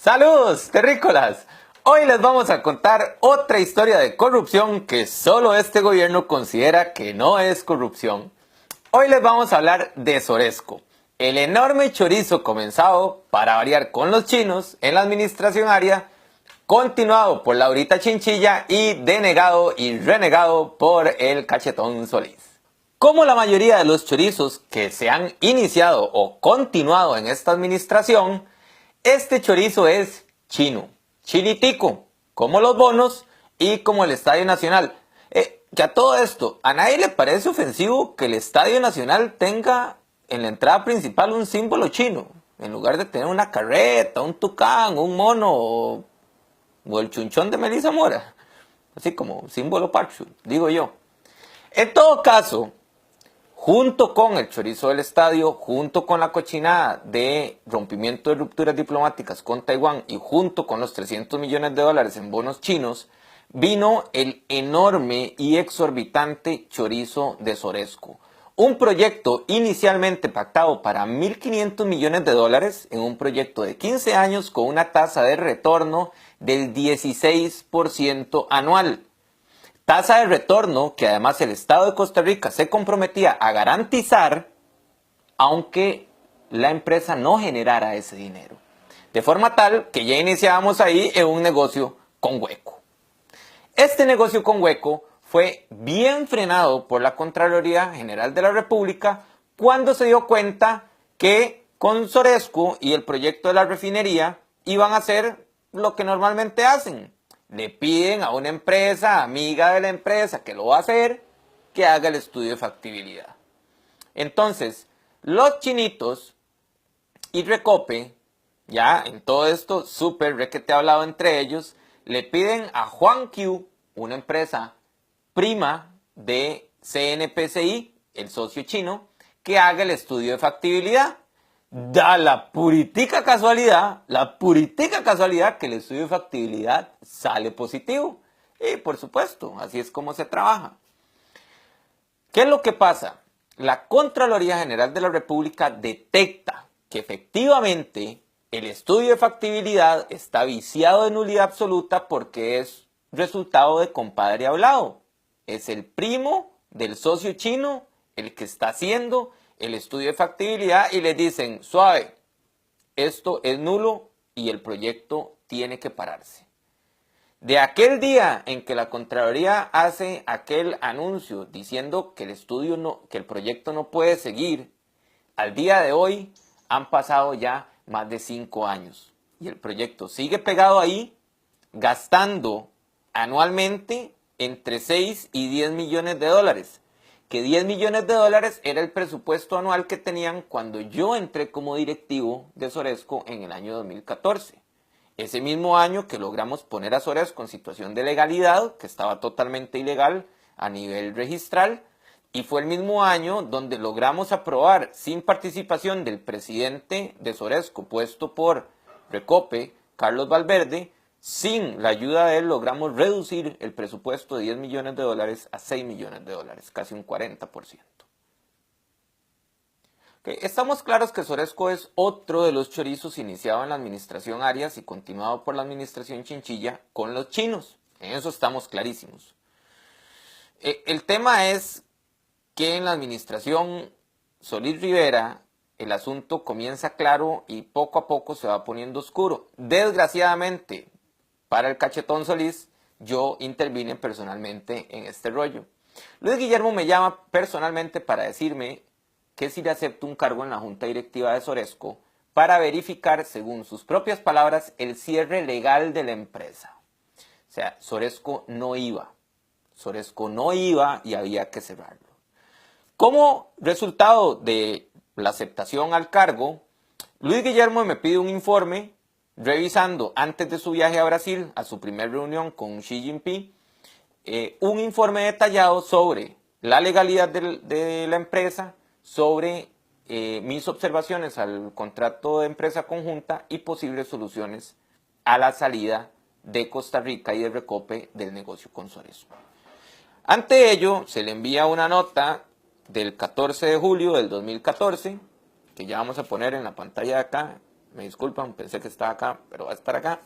¡Saludos, terrícolas! Hoy les vamos a contar otra historia de corrupción que solo este gobierno considera que no es corrupción. Hoy les vamos a hablar de Soresco, el enorme chorizo comenzado, para variar, con los chinos en la administración Aria, continuado por Laurita Chinchilla y denegado y renegado por el Cachetón Solís. Como la mayoría de los chorizos que se han iniciado o continuado en esta administración, este chorizo es chino, chinitico, como los bonos y como el Estadio Nacional. Que a todo esto, ¿a nadie le parece ofensivo que el Estadio Nacional tenga en la entrada principal un símbolo chino? En lugar de tener una carreta, un tucán, un mono o el chunchón de Melissa Mora. Así como símbolo patrio, digo yo. En todo caso, junto con el chorizo del estadio, junto con la cochinada de rompimiento de rupturas diplomáticas con Taiwán y junto con los 300 millones de dólares en bonos chinos, vino el enorme y exorbitante chorizo de Soresco. Un proyecto inicialmente pactado para 1.500 millones de dólares en un proyecto de 15 años con una tasa de retorno del 16% anual. Tasa de retorno que además el Estado de Costa Rica se comprometía a garantizar, aunque la empresa no generara ese dinero. De forma tal que ya iniciábamos ahí en un negocio con hueco. Este negocio con hueco fue bien frenado por la Contraloría General de la República cuando se dio cuenta que con Soresco y el proyecto de la refinería iban a hacer lo que normalmente hacen. Le piden a una empresa, amiga de la empresa que lo va a hacer, que haga el estudio de factibilidad. Entonces, los chinitos y Recope, ya en todo esto súper requete hablado entre ellos, le piden a Juan Q, una empresa prima de CNPCI, el socio chino, que haga el estudio de factibilidad. Da la puritica casualidad que el estudio de factibilidad sale positivo. Y por supuesto, así es como se trabaja. ¿Qué es lo que pasa? La Contraloría General de la República detecta que efectivamente el estudio de factibilidad está viciado de nulidad absoluta porque es resultado de compadre hablado. Es el primo del socio chino el que está haciendo el estudio de factibilidad y les dicen, suave, esto es nulo y el proyecto tiene que pararse. De aquel día en que la Contraloría hace aquel anuncio diciendo que el proyecto no puede seguir, al día de hoy han pasado ya más de 5 años y el proyecto sigue pegado ahí, gastando anualmente entre 6 y 10 millones de dólares. Que 10 millones de dólares era el presupuesto anual que tenían cuando yo entré como directivo de Soresco en el año 2014. Ese mismo año que logramos poner a Soresco en situación de legalidad, que estaba totalmente ilegal a nivel registral, y fue el mismo año donde logramos aprobar, sin participación del presidente de Soresco, puesto por Recope, Carlos Valverde, sin la ayuda de él logramos reducir el presupuesto de 10 millones de dólares a 6 millones de dólares, casi un 40%. Estamos claros que Soresco es otro de los chorizos iniciado en la administración Arias y continuado por la administración Chinchilla con los chinos. En eso estamos clarísimos. El tema es que en la administración Solís Rivera el asunto comienza claro y poco a poco se va poniendo oscuro. Desgraciadamente, para el Cachetón Solís, yo intervine personalmente en este rollo. Luis Guillermo me llama personalmente para decirme que si le acepto un cargo en la Junta Directiva de Soresco para verificar, según sus propias palabras, el cierre legal de la empresa. O sea, Soresco no iba y había que cerrarlo. Como resultado de la aceptación al cargo, Luis Guillermo me pide un informe revisando antes de su viaje a Brasil, a su primera reunión con Xi Jinping, un informe detallado sobre la legalidad de la empresa, sobre mis observaciones al contrato de empresa conjunta y posibles soluciones a la salida de Costa Rica y de Recope del negocio con Soresco. Ante ello, se le envía una nota del 14 de julio del 2014, que ya vamos a poner en la pantalla de acá, me disculpan, pensé que estaba acá, pero va a estar acá,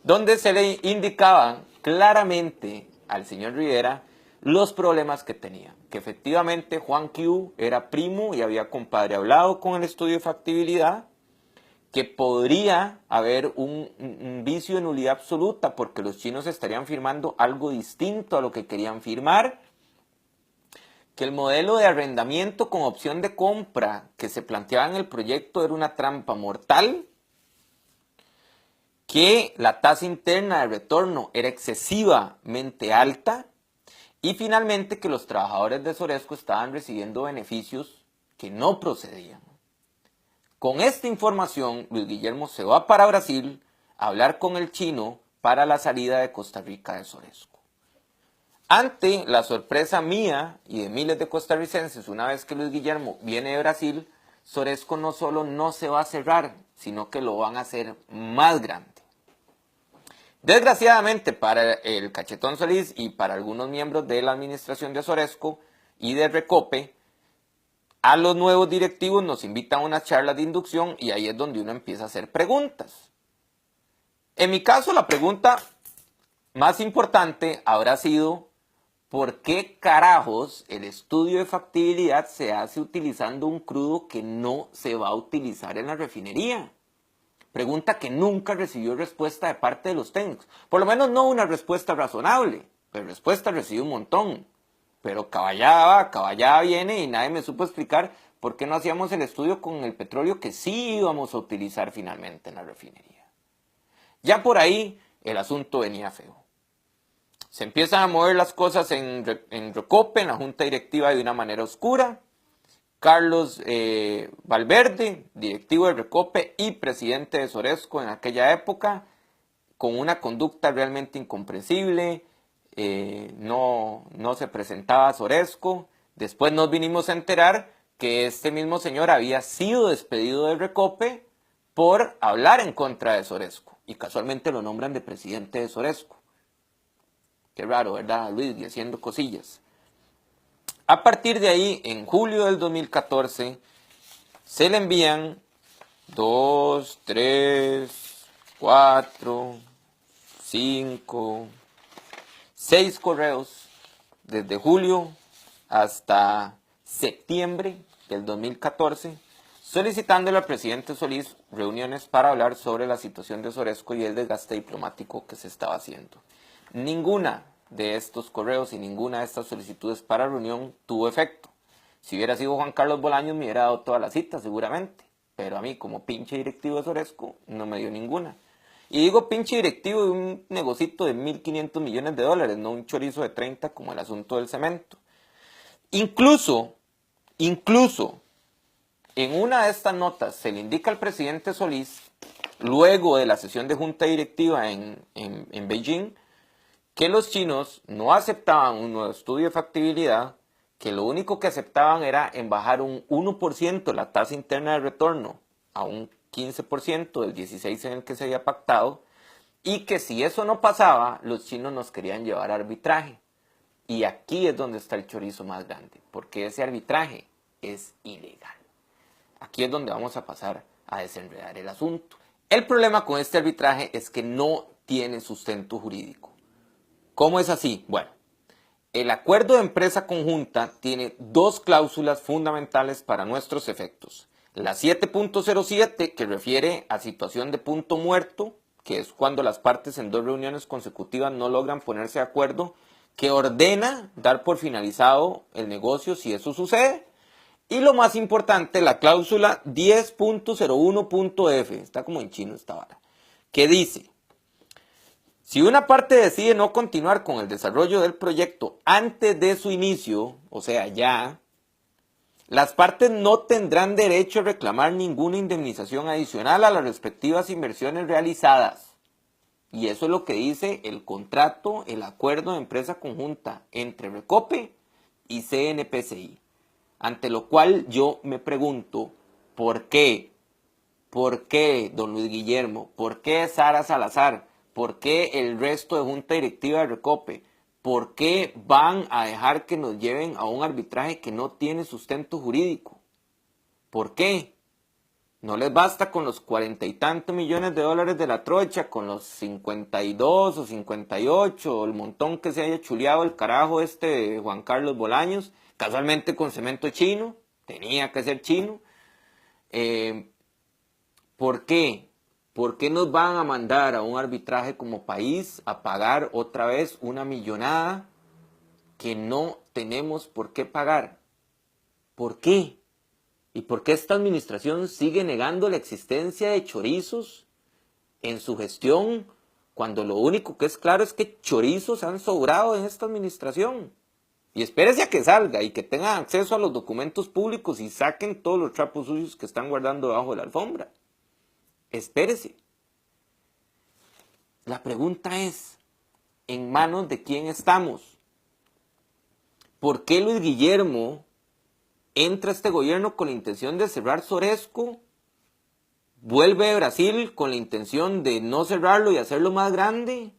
donde se le indicaban claramente al señor Rivera los problemas que tenía, que efectivamente Juan Q era primo y había compadre hablado con el estudio de factibilidad, que podría haber un vicio de nulidad absoluta porque los chinos estarían firmando algo distinto a lo que querían firmar, que el modelo de arrendamiento con opción de compra que se planteaba en el proyecto era una trampa mortal, que la tasa interna de retorno era excesivamente alta y finalmente que los trabajadores de Soresco estaban recibiendo beneficios que no procedían. Con esta información, Luis Guillermo se va para Brasil a hablar con el chino para la salida de Costa Rica de Soresco. Ante la sorpresa mía y de miles de costarricenses, una vez que Luis Guillermo viene de Brasil, Soresco no solo no se va a cerrar, sino que lo van a hacer más grande. Desgraciadamente para el Cachetón Solís y para algunos miembros de la administración de Soresco y de Recope, a los nuevos directivos nos invitan a unas charlas de inducción y ahí es donde uno empieza a hacer preguntas. En mi caso, la pregunta más importante habrá sido: ¿por qué carajos el estudio de factibilidad se hace utilizando un crudo que no se va a utilizar en la refinería? Pregunta que nunca recibió respuesta de parte de los técnicos. Por lo menos no una respuesta razonable. Pero respuesta recibió un montón. Pero caballada viene y nadie me supo explicar por qué no hacíamos el estudio con el petróleo que sí íbamos a utilizar finalmente en la refinería. Ya por ahí el asunto venía feo. Se empiezan a mover las cosas en Recope, en la junta directiva, de una manera oscura. Carlos Valverde, directivo de Recope y presidente de Soresco en aquella época, con una conducta realmente incomprensible, no se presentaba a Soresco. Después nos vinimos a enterar que este mismo señor había sido despedido de Recope por hablar en contra de Soresco, y casualmente lo nombran de presidente de Soresco. Qué raro, ¿verdad, Luis? Y haciendo cosillas. A partir de ahí, en julio del 2014, se le envían 2, 3, 4, 5, 6 correos desde julio hasta septiembre del 2014, solicitándole al presidente Solís reuniones para hablar sobre la situación de Soresco y el desgaste diplomático que se estaba haciendo. Ninguna de estos correos y ninguna de estas solicitudes para reunión tuvo efecto. Si hubiera sido Juan Carlos Bolaños me hubiera dado todas las citas seguramente, pero a mí como pinche directivo de Soresco no me dio ninguna. Y digo pinche directivo de un negocito de $1.500 millones, no un chorizo de 30 como el asunto del cemento. Incluso en una de estas notas se le indica al presidente Solís, luego de la sesión de junta directiva en Beijing, que los chinos no aceptaban un nuevo estudio de factibilidad, que lo único que aceptaban era en bajar un 1% la tasa interna de retorno a un 15% del 16% en el que se había pactado, y que si eso no pasaba, los chinos nos querían llevar a arbitraje. Y aquí es donde está el chorizo más grande, porque ese arbitraje es ilegal. Aquí es donde vamos a pasar a desenredar el asunto. El problema con este arbitraje es que no tiene sustento jurídico. ¿Cómo es así? Bueno, el acuerdo de empresa conjunta tiene dos cláusulas fundamentales para nuestros efectos. La 7.07, que refiere a situación de punto muerto, que es cuando las partes en 2 reuniones consecutivas no logran ponerse de acuerdo, que ordena dar por finalizado el negocio si eso sucede. Y lo más importante, la cláusula 10.01.f, está como en chino esta vara, que dice: si una parte decide no continuar con el desarrollo del proyecto antes de su inicio, o sea, ya, las partes no tendrán derecho a reclamar ninguna indemnización adicional a las respectivas inversiones realizadas. Y eso es lo que dice el contrato, el acuerdo de empresa conjunta entre Recope y CNPCI. Ante lo cual yo me pregunto, ¿por qué? ¿Por qué, don Luis Guillermo? ¿Por qué Sara Salazar? ¿Por qué el resto de junta directiva de Recope? ¿Por qué van a dejar que nos lleven a un arbitraje que no tiene sustento jurídico? ¿Por qué? No les basta con los 40 y tantos millones de dólares de la trocha, con los 52 o 58, o el montón que se haya chuleado el carajo de Juan Carlos Bolaños, casualmente con cemento chino, tenía que ser chino. ¿Por qué? ¿Por qué nos van a mandar a un arbitraje como país a pagar otra vez una millonada que no tenemos por qué pagar? ¿Por qué? ¿Y por qué esta administración sigue negando la existencia de chorizos en su gestión cuando lo único que es claro es que chorizos han sobrado en esta administración? Y espérese a que salga y que tengan acceso a los documentos públicos y saquen todos los trapos sucios que están guardando debajo de la alfombra. Espérese. La pregunta es, ¿en manos de quién estamos? ¿Por qué Luis Guillermo entra a este gobierno con la intención de cerrar Soresco, vuelve de Brasil con la intención de no cerrarlo y hacerlo más grande,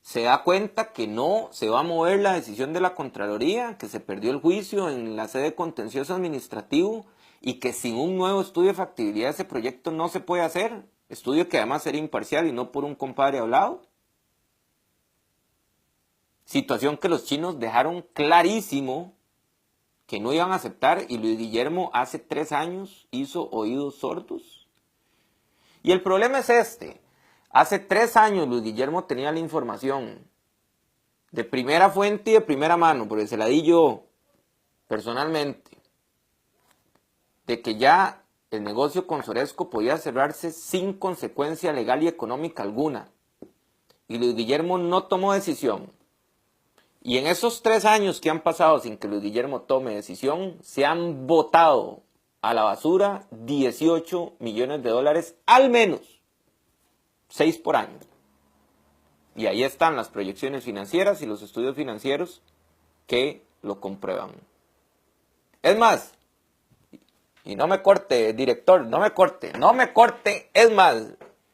se da cuenta que no se va a mover la decisión de la Contraloría, que se perdió el juicio en la sede contencioso administrativo y que sin un nuevo estudio de factibilidad ese proyecto no se puede hacer, estudio que además sería imparcial y no por un compadre hablado? Situación que los chinos dejaron clarísimo que no iban a aceptar y Luis Guillermo hace 3 años hizo oídos sordos. Y el problema es este. Hace 3 años Luis Guillermo tenía la información de primera fuente y de primera mano, porque se la di yo personalmente, de que ya el negocio con Soresco podía cerrarse sin consecuencia legal y económica alguna. Y Luis Guillermo no tomó decisión. Y en esos 3 años que han pasado sin que Luis Guillermo tome decisión, se han botado a la basura 18 millones de dólares al menos, 6 por año. Y ahí están las proyecciones financieras y los estudios financieros que lo comprueban. Es más, y no me corte, director, no me corte, es más,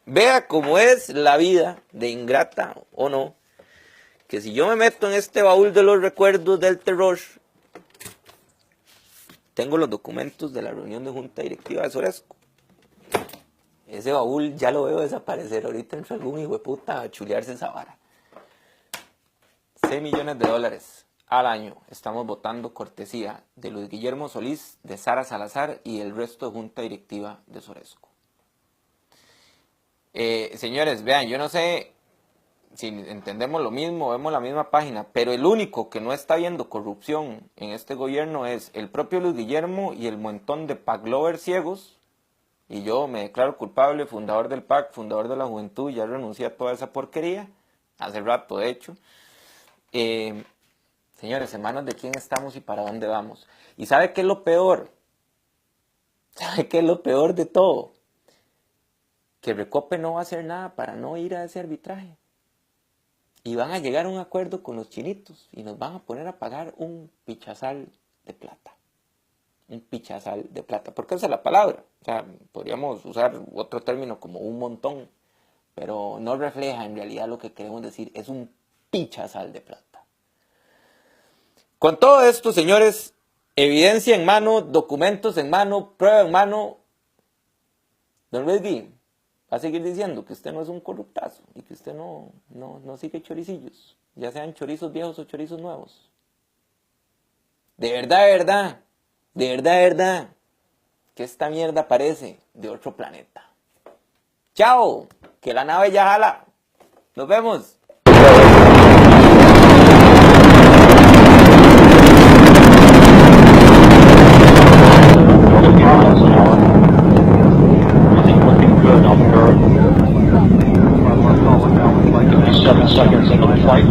vea cómo es la vida de ingrata o no, que si yo me meto en este baúl de los recuerdos del terror, tengo los documentos de la reunión de junta directiva de Soresco. Ese baúl ya lo veo desaparecer. Ahorita entra algún hijo de puta a chulearse esa vara. 6 millones de dólares al año estamos votando cortesía de Luis Guillermo Solís, de Sara Salazar y el resto de junta directiva de Soresco. Señores, vean, yo no sé si entendemos lo mismo, vemos la misma página, pero el único que no está viendo corrupción en este gobierno es el propio Luis Guillermo y el montón de PAC lovers ciegos. Y yo me declaro culpable, fundador del PAC, fundador de la Juventud, ya renuncié a toda esa porquería, hace rato de hecho. Señores, ¿en manos de quién estamos y para dónde vamos? ¿Y sabe qué es lo peor? ¿Sabe qué es lo peor de todo? Que Recope no va a hacer nada para no ir a ese arbitraje. Y van a llegar a un acuerdo con los chinitos y nos van a poner a pagar un pichazal de plata. Un pichazal de plata, porque esa es la palabra. O sea, podríamos usar otro término como un montón, pero no refleja en realidad lo que queremos decir, es un pichazal de plata. Con todo esto, señores, evidencia en mano, documentos en mano, prueba en mano, don Luis Guillermo va a seguir diciendo que usted no es un corruptazo y que usted no sigue choricillos, ya sean chorizos viejos o chorizos nuevos. De verdad, que esta mierda parece de otro planeta. ¡Chao! Que la nave ya jala. Nos vemos. Seconds into the flight.